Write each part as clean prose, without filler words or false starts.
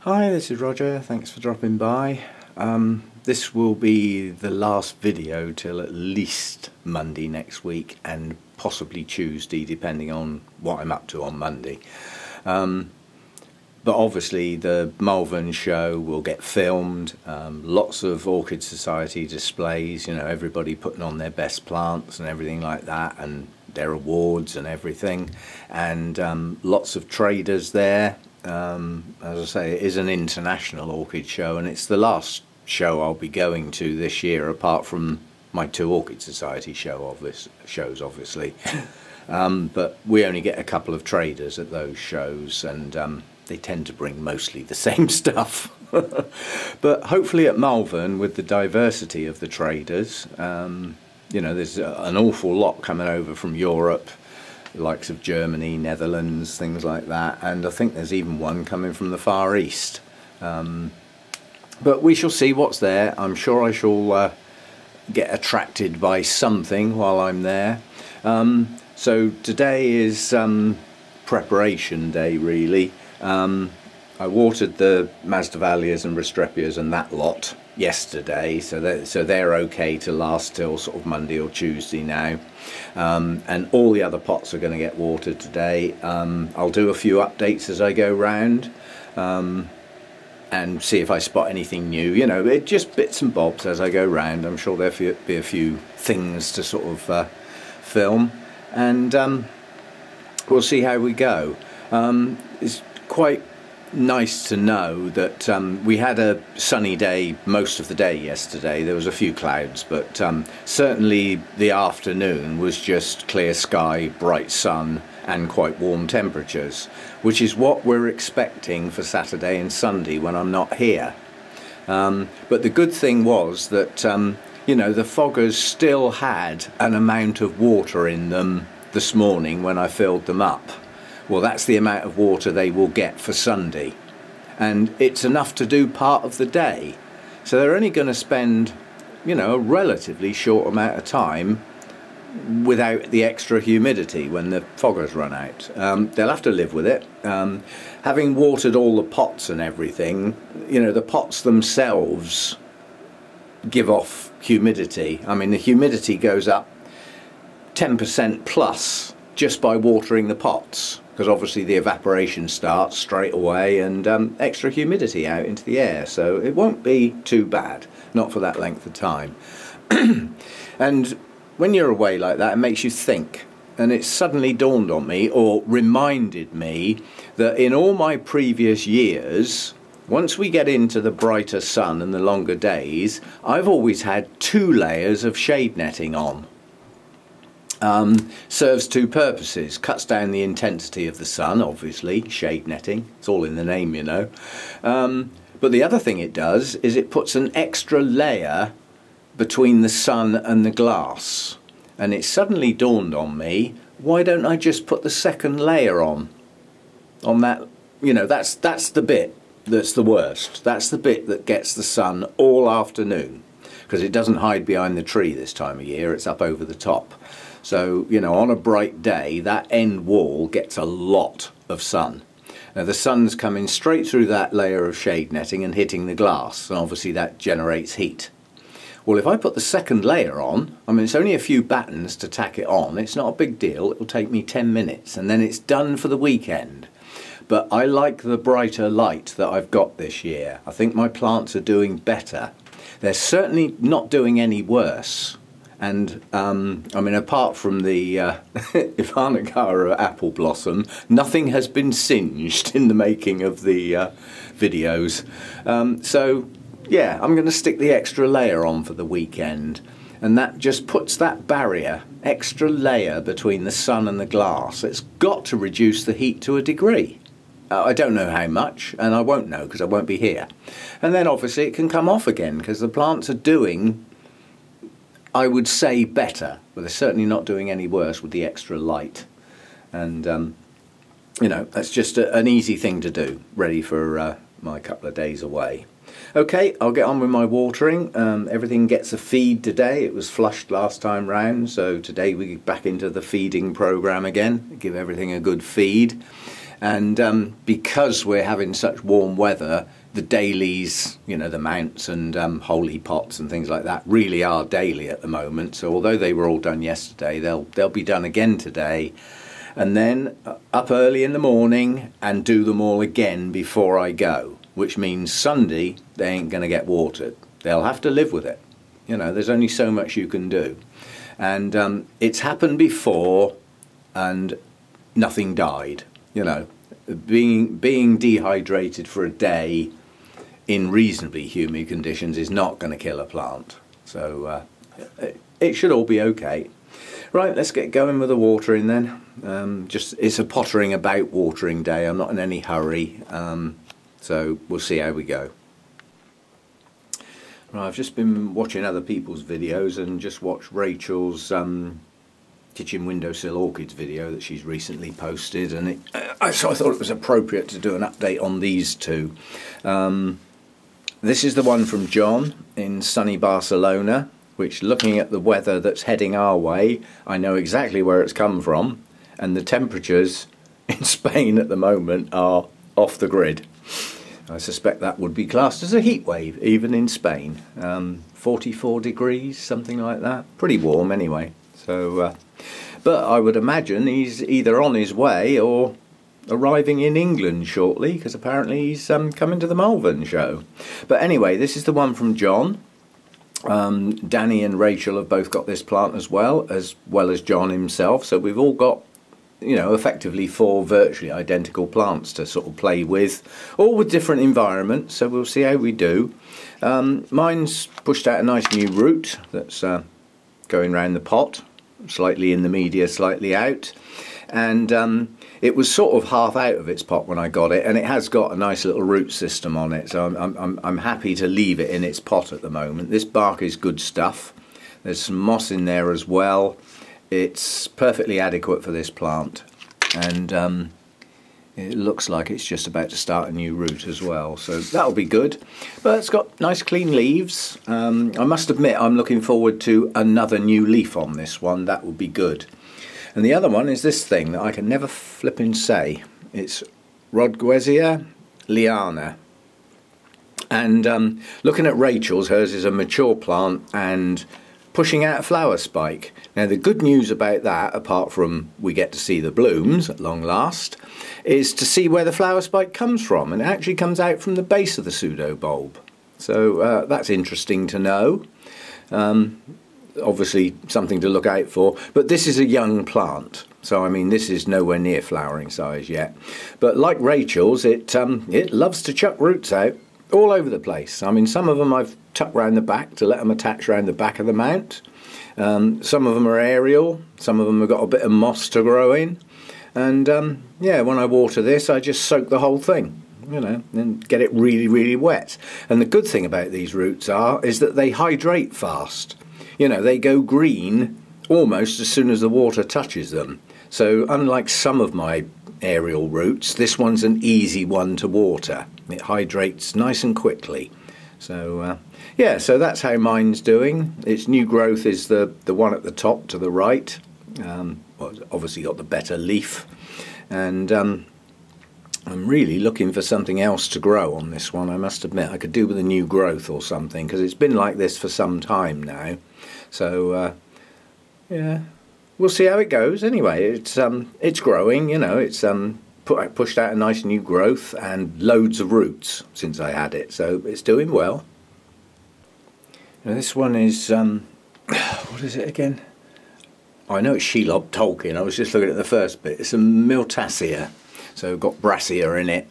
Hi, this is Roger. Thanks for dropping by. This will be the last video till at least Monday next week and possibly Tuesday, depending on what I'm up to on Monday. But obviously the Malvern Show will get filmed, lots of Orchid Society displays, you know, everybody putting on their best plants and everything like that, and their awards and everything, and lots of traders there. As I say, it is an international orchid show, and it's the last show I'll be going to this year, apart from my two Orchid Society shows, obviously. But we only get a couple of traders at those shows, and they tend to bring mostly the same stuff. But hopefully at Malvern, with the diversity of the traders, you know, there's an awful lot coming over from Europe, the likes of Germany, Netherlands, things like that, and I think there's even one coming from the Far East. But we shall see what's there. I'm sure I shall get attracted by something while I'm there. So today is preparation day, really. I watered the Masdevallias and Restrepias and that lot yesterday, so they're okay to last till sort of Monday or Tuesday now, and all the other pots are going to get watered today. I'll do a few updates as I go round, and see if I spot anything new, you know, it just bits and bobs as I go round. I'm sure there'll be a few things to sort of film, and we'll see how we go. It's quite nice to know that we had a sunny day most of the day yesterday. There was a few clouds, but certainly the afternoon was just clear sky, bright sun and quite warm temperatures, which is what we're expecting for Saturday and Sunday when I'm not here. But the good thing was that you know, the foggers still had an amount of water in them this morning when I filled them up. Well, that's the amount of water they will get for Sunday, and it's enough to do part of the day. So they're only going to spend, you know, a relatively short amount of time without the extra humidity when the foggers run out. They'll have to live with it. Having watered all the pots and everything, you know, the pots themselves give off humidity. I mean, the humidity goes up 10% plus just by watering the pots, because obviously the evaporation starts straight away, and extra humidity out into the air, so it won't be too bad, not for that length of time. And when you're away like that, it makes you think, and it suddenly dawned on me, or reminded me, that in all my previous years, once we get into the brighter sun and the longer days, I've always had 2 layers of shade netting on. Serves 2 purposes. Cuts down the intensity of the sun, obviously, shade netting, it's all in the name, you know. But the other thing it does is it puts an extra layer between the sun and the glass, and it suddenly dawned on me, why don't I just put the second layer on that? You know, that's the bit that's the worst. That's the bit that gets the sun all afternoon, because it doesn't hide behind the tree this time of year, it's up over the top. So, you know, on a bright day, that end wall gets a lot of sun. Now, the sun's coming straight through that layer of shade netting and hitting the glass, and obviously that generates heat. Well, if I put the second layer on, I mean, it's only a few battens to tack it on, it's not a big deal, it'll take me 10 minutes, and then it's done for the weekend. But I like the brighter light that I've got this year. I think my plants are doing better. They're certainly not doing any worse. And I mean, apart from the Ivanagara apple blossom, nothing has been singed in the making of the videos. So yeah, I'm going to stick the extra layer on for the weekend, and that just puts that barrier, extra layer between the sun and the glass. It's got to reduce the heat to a degree. I don't know how much, and I won't know because I won't be here. And then obviously it can come off again, because the plants are doing, I would say, better, but they're certainly not doing any worse with the extra light. And you know, that's just an easy thing to do, ready for my couple of days away. Okay, I'll get on with my watering. Everything gets a feed today. It was flushed last time round, so today we get back into the feeding program again, give everything a good feed. And because we're having such warm weather, the dailies, you know, the mounts and holy pots and things like that really are daily at the moment. So although they were all done yesterday, they'll be done again today. And then up early in the morning and do them all again before I go, which means Sunday they ain't going to get watered. They'll have to live with it. You know, there's only so much you can do. And it's happened before and nothing died. You know, being dehydrated for a day in reasonably humid conditions is not going to kill a plant. So it should all be okay. Right, let's get going with the watering then. It's a pottering about watering day. I'm not in any hurry, so we'll see how we go. Right, I've just been watching other people's videos and just watched Rachel's kitchen windowsill orchids video that she's recently posted, and so I thought it was appropriate to do an update on these two. This is the one from John in sunny Barcelona, which, looking at the weather that's heading our way, I know exactly where it's come from, and the temperatures in Spain at the moment are off the grid. I suspect that would be classed as a heat wave, even in Spain. 44 degrees, something like that. Pretty warm anyway. So, but I would imagine he's either on his way or arriving in England shortly, because apparently he's coming to the Malvern Show. But anyway, this is the one from John. Danny and Rachel have both got this plant as well as John himself. So we've all got, you know, effectively 4 virtually identical plants to sort of play with, all with different environments. So we'll see how we do. Mine's pushed out a nice new root that's going round the pot, slightly in the media, slightly out. And it was sort of half out of its pot when I got it, and it has got a nice little root system on it, so I'm happy to leave it in its pot at the moment. This bark is good stuff. There's some moss in there as well. It's perfectly adequate for this plant, and it looks like it's just about to start a new root as well, so that'll be good. But it's got nice clean leaves. I must admit I'm looking forward to another new leaf on this one. That would be good. And the other one is this thing that I can never flipping say. It's Rodguesia liana. And looking at Rachel's, hers is a mature plant and pushing out a flower spike. Now the good news about that, apart from we get to see the blooms at long last, is to see where the flower spike comes from. And it actually comes out from the base of the pseudobulb. So that's interesting to know. Obviously something to look out for, but this is a young plant, so I mean this is nowhere near flowering size yet. But like Rachel's, it loves to chuck roots out all over the place. I mean, some of them I've tucked round the back to let them attach round the back of the mount. Some of them are aerial, some of them have got a bit of moss to grow in, and yeah, when I water this I just soak the whole thing, you know, and get it really, really wet. And the good thing about these roots is that they hydrate fast. You know, they go green almost as soon as the water touches them. So unlike some of my aerial roots, this one's an easy one to water. It hydrates nice and quickly. So yeah, so that's how mine's doing. Its new growth is the one at the top to the right. Well, it's obviously got the better leaf. And I'm really looking for something else to grow on this one, I must admit. I could do with a new growth or something, because it's been like this for some time now. So yeah, we'll see how it goes. Anyway, it's growing, you know, it's pushed out a nice new growth and loads of roots since I had it, so it's doing well. Now this one is what is it again? Oh, I know it's Shelob Tolkien. I was just looking at the first bit. It's a Miltassia. So got Brassia in it,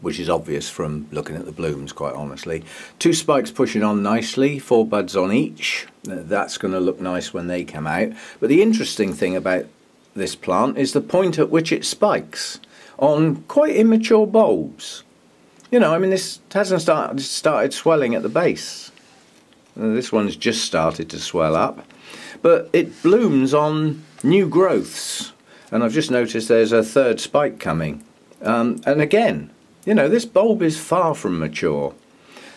which is obvious from looking at the blooms, quite honestly. 2 spikes pushing on nicely, 4 buds on each. That's going to look nice when they come out. But the interesting thing about this plant is the point at which it spikes on quite immature bulbs. You know, I mean, this hasn't started swelling at the base. This one's just started to swell up. But it blooms on new growths. And I've just noticed there's a 3rd spike coming. And again, you know, this bulb is far from mature.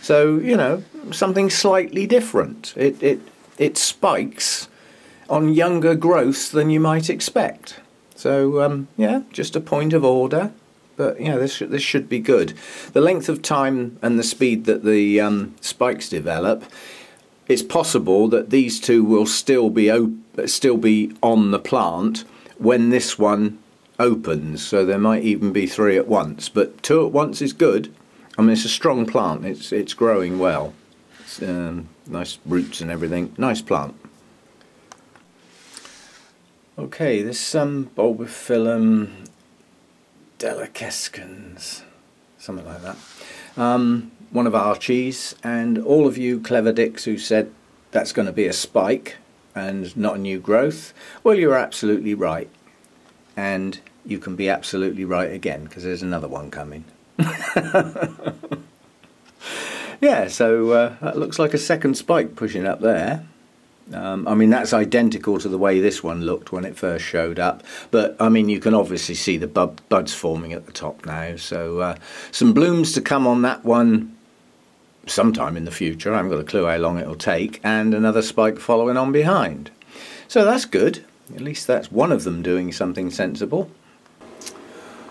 So, you know, something slightly different. It spikes on younger growths than you might expect. So, yeah, just a point of order. But yeah, this should be good. The length of time and the speed that the spikes develop, it's possible that these two will still be on the plant when this one opens. So there might even be 3 at once, but 2 at once is good. I mean, it's a strong plant. It's growing well. It's, nice roots and everything. Nice plant. Okay, this Bulbophyllum delicescens, something like that. One of Archie's, and all of you clever dicks who said that's going to be a spike and not a new growth, well, you're absolutely right. And you can be absolutely right again, because there's another one coming. Yeah, so that looks like a second spike pushing up there. I mean, that's identical to the way this one looked when it first showed up, but I mean, you can obviously see the buds forming at the top now, so some blooms to come on that one sometime in the future. I haven't got a clue how long it'll take, and another spike following on behind. So that's good. At least that's one of them doing something sensible.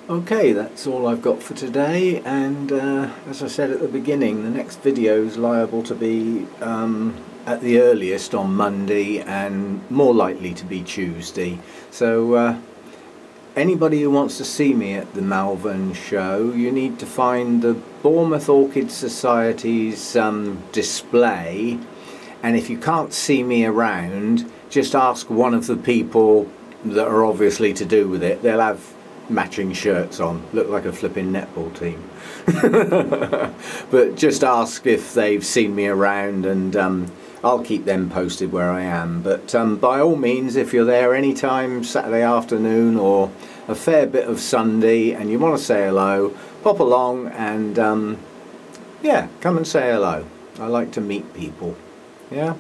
Okay, that's all I've got for today, and as I said at the beginning, the next video is liable to be at the earliest on Monday and more likely to be Tuesday. So anybody who wants to see me at the Malvern Show, you need to find the Bournemouth Orchid Society's display, and if you can't see me around, just ask one of the people that are obviously to do with it. They'll have matching shirts on, look like a flipping netball team. But just ask if they've seen me around, and I'll keep them posted where I am. But by all means, if you're there anytime Saturday afternoon or a fair bit of Sunday and you want to say hello, pop along and yeah, come and say hello. I like to meet people. Yeah.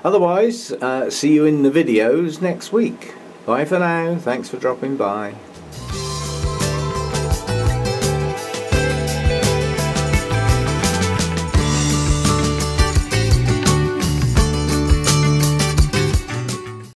Otherwise, see you in the videos next week. Bye for now. Thanks for dropping by.